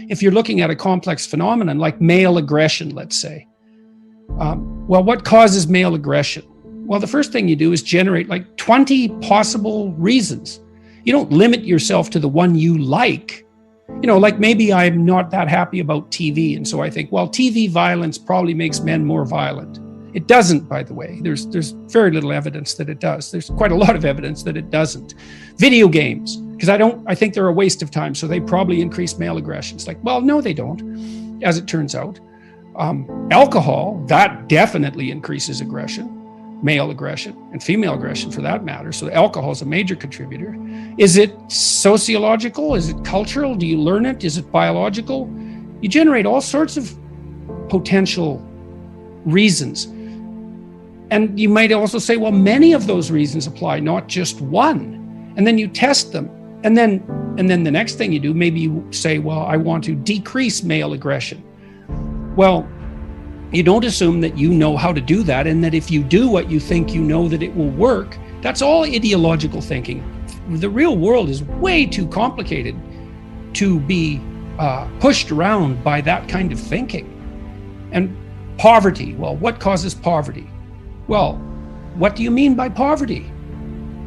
if you're looking at a complex phenomenon like male aggression, let's say, well, what causes male aggression? Well, the first thing you do is generate like 20 possible reasons. You don't limit yourself to the one you like. You know, like maybe I'm not that happy about TV. And so I think, well, TV violence probably makes men more violent. It doesn't, by the way. There's very little evidence that it does. There's quite a lot of evidence that it doesn't. Video games, because I think they're a waste of time. So they probably increase male aggression. It's like, well, no, they don't, as it turns out. Alcohol, that definitely increases aggression. Male aggression and female aggression for that matter. So alcohol is a major contributor. Is it sociological? Is it cultural? Do you learn it? Is it biological? You generate all sorts of potential reasons. And you might also say, well, many of those reasons apply, not just one. And then you test them. And then the next thing you do, maybe you say, well, I want to decrease male aggression. Well, you don't assume that you know how to do that, and that if you do what you think you know that it will work. That's all ideological thinking. The real world is way too complicated to be pushed around by that kind of thinking. And poverty, well, what causes poverty? Well, what do you mean by poverty?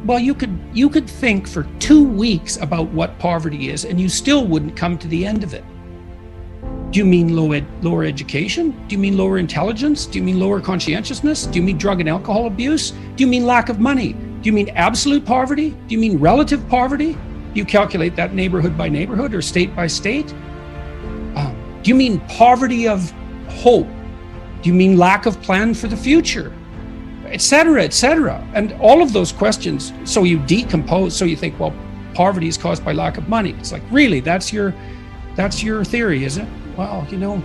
Well, you could think for 2 weeks about what poverty is, and you still wouldn't come to the end of it. Do you mean lower education? Do you mean lower intelligence? Do you mean lower conscientiousness? Do you mean drug and alcohol abuse? Do you mean lack of money? Do you mean absolute poverty? Do you mean relative poverty? Do you calculate that neighborhood by neighborhood or state by state? Do you mean poverty of hope? Do you mean lack of plan for the future? Et cetera, et cetera. And all of those questions, so you decompose, so you think, well, poverty is caused by lack of money. It's like, really, that's your theory, is it? Well, you know,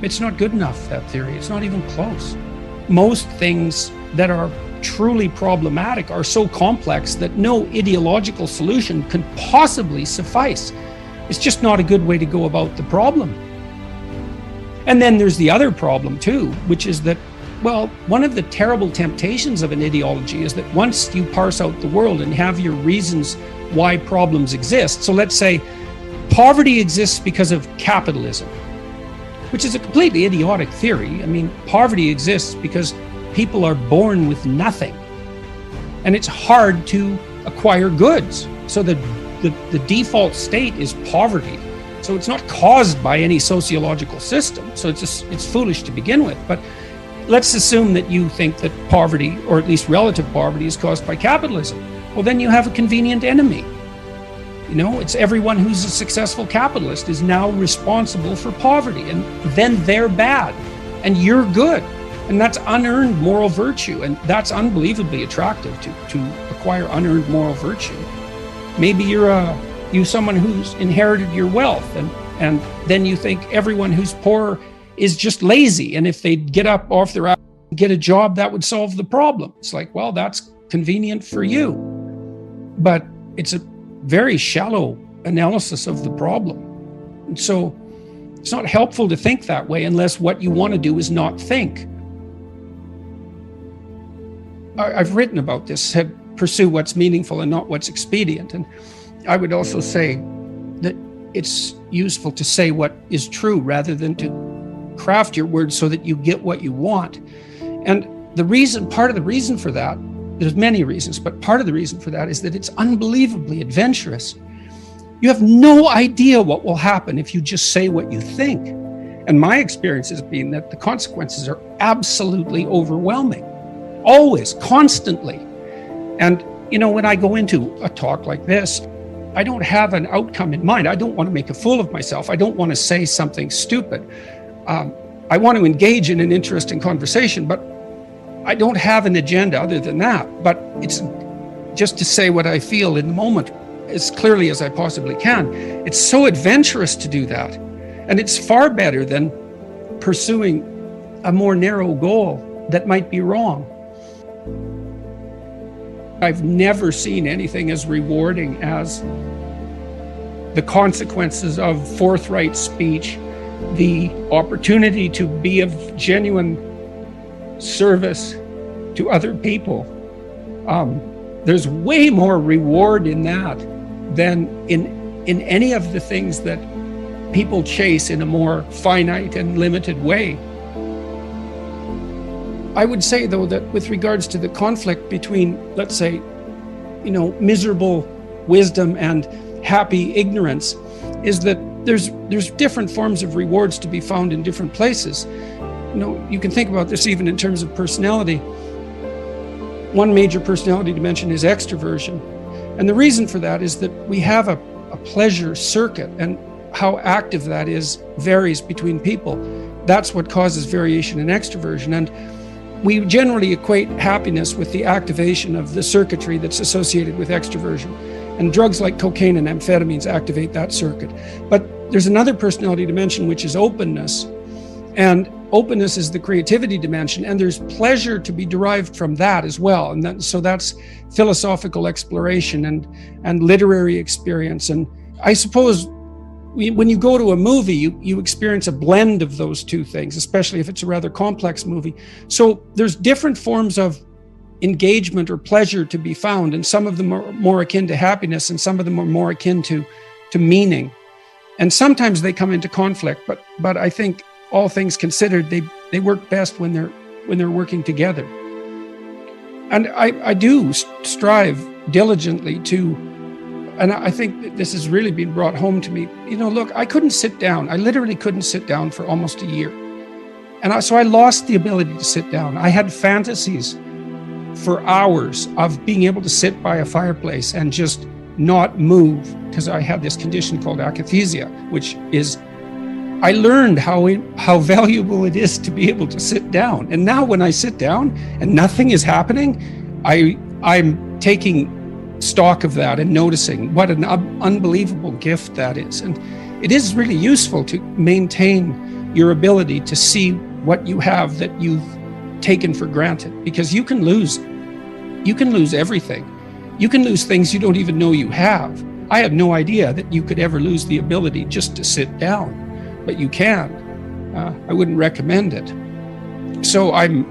it's not good enough, that theory. It's not even close. Most things that are truly problematic are so complex that no ideological solution can possibly suffice. It's just not a good way to go about the problem. And then there's the other problem too, which is that, well, one of the terrible temptations of an ideology is that once you parse out the world and have your reasons why problems exist, so let's say poverty exists because of capitalism, which is a completely idiotic theory. I mean, poverty exists because people are born with nothing, and it's hard to acquire goods. So the default state is poverty. So it's not caused by any sociological system. So it's foolish to begin with. But let's assume that you think that poverty, or at least relative poverty, is caused by capitalism. Well, then you have a convenient enemy. You know, it's everyone who's a successful capitalist is now responsible for poverty, and then they're bad and you're good. And that's unearned moral virtue, and that's unbelievably attractive to acquire unearned moral virtue. Maybe you're someone who's inherited your wealth, and then you think everyone who's poor is just lazy, and if they'd get up off their ass and get a job, that would solve the problem. It's like, well, that's convenient for you, but it's a very shallow analysis of the problem. And so it's not helpful to think that way unless what you want to do is not think. I've written about this, pursue what's meaningful and not what's expedient. And I would also say that it's useful to say what is true rather than to craft your words so that you get what you want. And part of the reason for that, there's many reasons, but part of the reason for that is that it's unbelievably adventurous. You have no idea what will happen if you just say what you think. And my experience has been that the consequences are absolutely overwhelming, always, constantly. And, you know, when I go into a talk like this, I don't have an outcome in mind. I don't want to make a fool of myself. I don't want to say something stupid. I want to engage in an interesting conversation, but I don't have an agenda other than that. But it's just to say what I feel in the moment as clearly as I possibly can. It's so adventurous to do that. And it's far better than pursuing a more narrow goal that might be wrong. I've never seen anything as rewarding as the consequences of forthright speech, the opportunity to be of genuine service to other people. There's way more reward in that than in any of the things that people chase in a more finite and limited way. I would say, though, that with regards to the conflict between, let's say, miserable wisdom and happy ignorance, is that there's different forms of rewards to be found in different places. You can think about this even in terms of personality. One major personality dimension is extroversion. And the reason for that is that we have a pleasure circuit, and how active that is varies between people. That's what causes variation in extroversion. And we generally equate happiness with the activation of the circuitry that's associated with extroversion. And drugs like cocaine and amphetamines activate that circuit. But there's another personality dimension, which is openness. And openness is the creativity dimension, and there's pleasure to be derived from that as well. And so that's philosophical exploration and literary experience. And I suppose when you go to a movie, you experience a blend of those two things, especially if it's a rather complex movie. So there's different forms of engagement or pleasure to be found, and some of them are more akin to happiness, and some of them are more akin to meaning. And sometimes they come into conflict, but I think all things considered, they work best when they're working together. And I do strive diligently to, and I think that this has really been brought home to me. Look, I couldn't sit down. I literally couldn't sit down for almost a year. And so I lost the ability to sit down. I had fantasies for hours of being able to sit by a fireplace and just not move, because I had this condition called akathisia, which is, I learned how valuable it is to be able to sit down. And now when I sit down and nothing is happening, I'm taking stock of that and noticing what an unbelievable gift that is. And it is really useful to maintain your ability to see what you have that you've taken for granted, because you can lose everything. You can lose things you don't even know you have. I had no idea that you could ever lose the ability just to sit down, but you can. I wouldn't recommend it. So I'm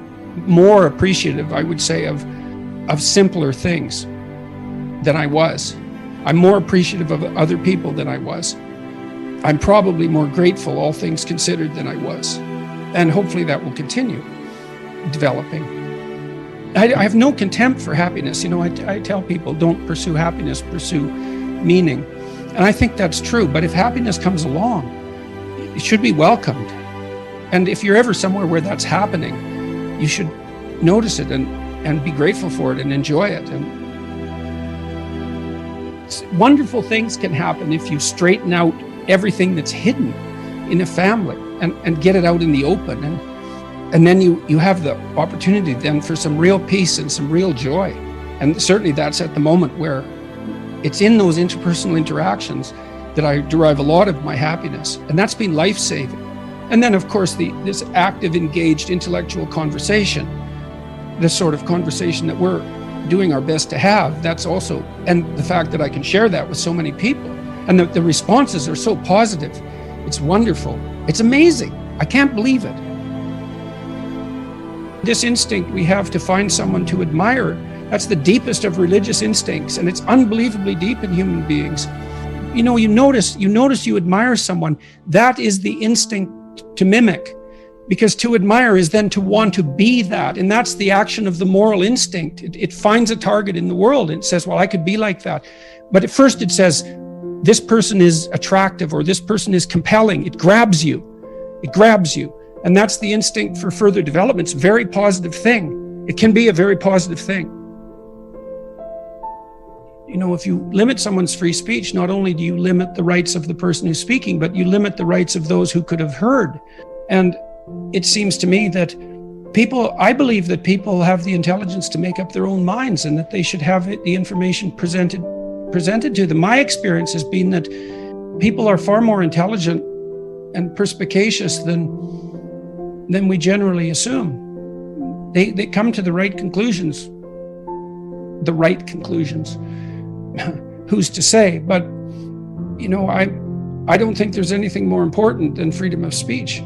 more appreciative, I would say, of simpler things than I was. I'm more appreciative of other people than I was. I'm probably more grateful, all things considered, than I was. And hopefully that will continue developing. I have no contempt for happiness. I tell people, don't pursue happiness, pursue meaning. And I think that's true. But if happiness comes along, it should be welcomed. And if you're ever somewhere where that's happening, you should notice it and be grateful for it and enjoy it. And wonderful things can happen if you straighten out everything that's hidden in a family and get it out in the open. And then you have the opportunity then for some real peace and some real joy. And certainly that's at the moment where it's in those interpersonal interactions that I derive a lot of my happiness. And that's been life-saving. And then, of course, this active, engaged intellectual conversation, this sort of conversation that we're doing our best to have, that's also, and the fact that I can share that with so many people, and the responses are so positive. It's wonderful. It's amazing. I can't believe it. This instinct we have to find someone to admire, that's the deepest of religious instincts, and it's unbelievably deep in human beings. You notice you admire someone, that is the instinct to mimic, because to admire is then to want to be that, and that's the action of the moral instinct. It finds a target in the world and it says, well, I could be like that. But at first it says, this person is attractive or this person is compelling. It grabs you. And that's the instinct for further development. It's a very positive thing. It can be a very positive thing. If you limit someone's free speech, not only do you limit the rights of the person who's speaking, but you limit the rights of those who could have heard. And it seems to me that I believe that people have the intelligence to make up their own minds and that they should have the information presented to them. My experience has been that people are far more intelligent and perspicacious than we generally assume. They come to the right conclusions. Who's to say? But I don't think there's anything more important than freedom of speech.